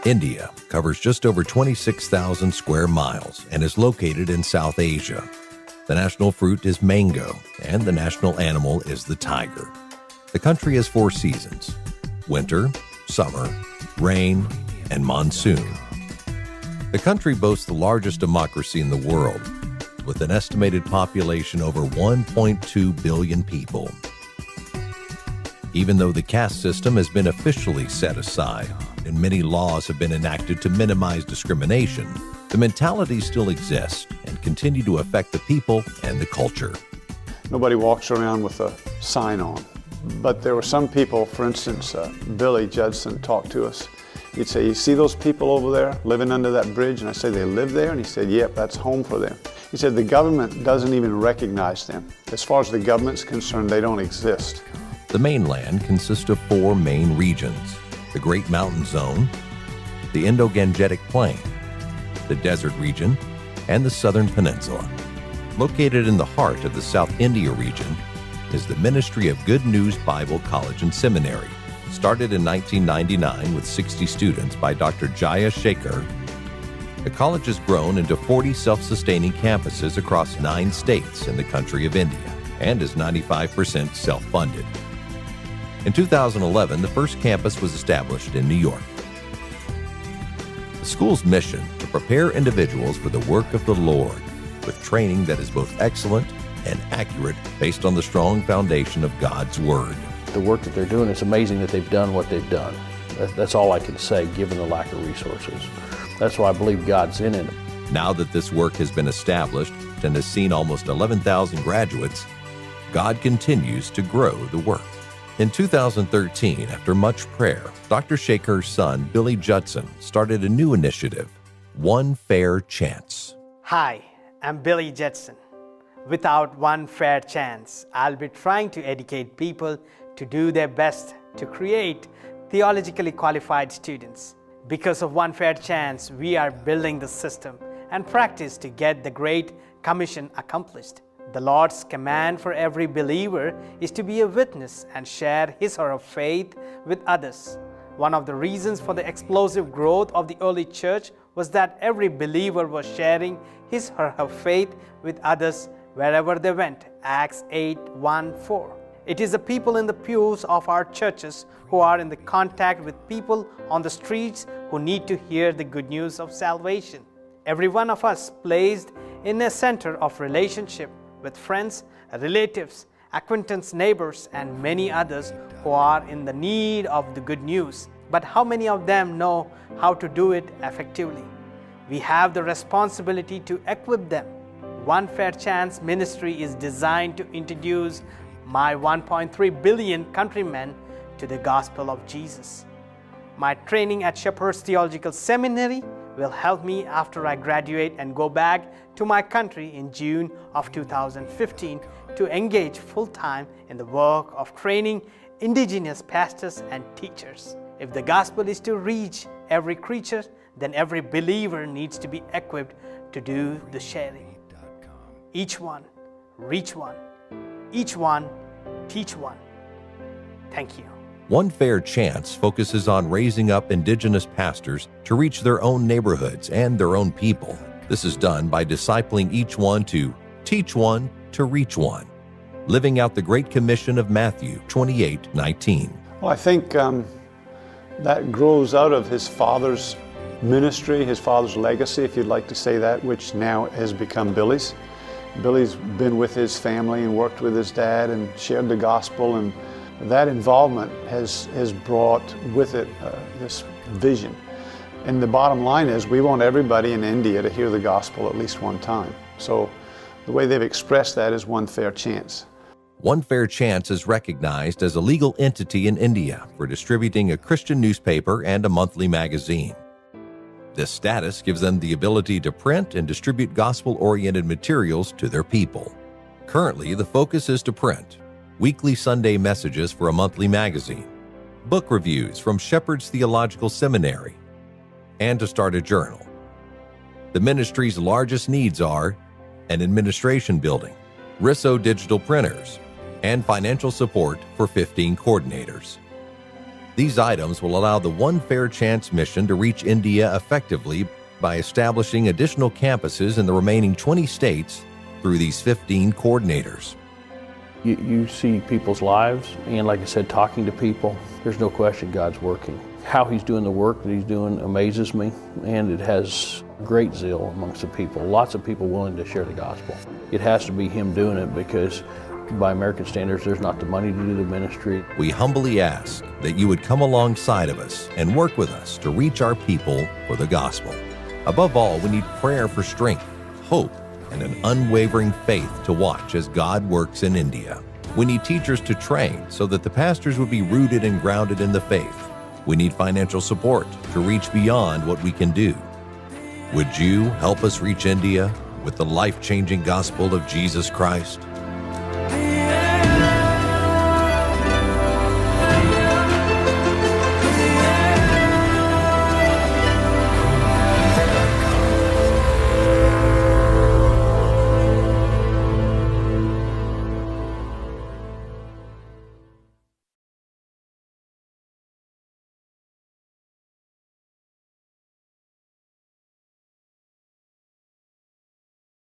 India covers just over 26,000 square miles and is located in South Asia. The national fruit is mango, and the national animal is the tiger. The country has 4 seasons: winter, summer, rain, and monsoon. The country boasts the largest democracy in the world, with an estimated population over 1.2 billion people. Even though the caste system has been officially set aside and many laws have been enacted to minimize discrimination, the mentality still exists and continue to affect the people and the culture. Nobody walks around with a sign on, but there were some people, for instance, Billy Judson talked to us. He'd say, "You see those people over there living under that bridge?" And I said, "They live there?" And he said, "Yep, that's home for them." He said, "The government doesn't even recognize them. As far as the government's concerned, they don't exist." The mainland consists of 4 main regions: the Great Mountain Zone, the Indo-Gangetic Plain, the Desert Region, and the Southern Peninsula. Located in the heart of the South India region is the Ministry of Good News Bible College and Seminary, started in 1999 with 60 students by Dr. Jaya Shekhar. The college has grown into 40 self-sustaining campuses across 9 states in the country of India and is 95% self-funded. In 2011, the first campus was established in New York. The school's mission to prepare individuals for the work of the Lord with training that is both excellent and accurate based on the strong foundation of God's Word. The work that they're doing, it's amazing that they've done what they've done. That's all I can say, given the lack of resources. That's why I believe God's in it. Now that this work has been established and has seen almost 11,000 graduates, God continues to grow the work. In 2013, after much prayer, Dr. Shekhar's son, Billy Judson, started a new initiative, One Fair Chance. Hi, I'm Billy Judson. Without one fair chance, I'll be trying to educate people to do their best to create theologically qualified students. Because of One Fair Chance, we are building the system and practice to get the Great Commission accomplished. The Lord's command for every believer is to be a witness and share his or her faith with others. One of the reasons for the explosive growth of the early church was that every believer was sharing his or her faith with others wherever they went. Acts 8:1-4. It is the people in the pews of our churches who are in the contact with people on the streets who need to hear the good news of salvation. Every one of us placed in a center of relationship with friends, relatives, acquaintances, neighbors, and many others who are in the need of the good news. But how many of them know how to do it effectively? We have the responsibility to equip them. One Fair Chance ministry is designed to introduce my 1.3 billion countrymen to the gospel of Jesus. My training at Shepherd's Theological Seminary will help me after I graduate and go back to my country in June of 2015 to engage full-time in the work of training indigenous pastors and teachers. If the gospel is to reach every creature, then every believer needs to be equipped to do the sharing. Each one, reach one. Each one, teach one. Thank you. One Fair Chance focuses on raising up indigenous pastors to reach their own neighborhoods and their own people. This is done by discipling each one to teach one to reach one, living out the Great Commission of Matthew 28:19. Well, I think that grows out of his father's ministry, his father's legacy, if you'd like to say that, which now has become Billy's. Billy's been with his family and worked with his dad and shared the gospel, and that involvement has brought with it this vision. And the bottom line is we want everybody in India to hear the gospel at least one time. So the way they've expressed that is One Fair Chance. One Fair Chance is recognized as a legal entity in India for distributing a Christian newspaper and a monthly magazine. This status gives them the ability to print and distribute gospel-oriented materials to their people. Currently, the focus is to print weekly Sunday messages for a monthly magazine, book reviews from Shepherd's Theological Seminary, and to start a journal. The ministry's largest needs are an administration building, Risso digital printers, and financial support for 15 coordinators. These items will allow the One Fair Chance mission to reach India effectively by establishing additional campuses in the remaining 20 states through these 15 coordinators. You see people's lives, and like I said, talking to people, there's no question God's working. How He's doing the work that He's doing amazes me, and it has great zeal amongst the people. Lots of people willing to share the gospel. It has to be Him doing it because by American standards, there's not the money to do the ministry. We humbly ask that you would come alongside of us and work with us to reach our people for the gospel. Above all, we need prayer for strength, hope, and an unwavering faith to watch as God works in India. We need teachers to train so that the pastors would be rooted and grounded in the faith. We need financial support to reach beyond what we can do. Would you help us reach India with the life-changing gospel of Jesus Christ?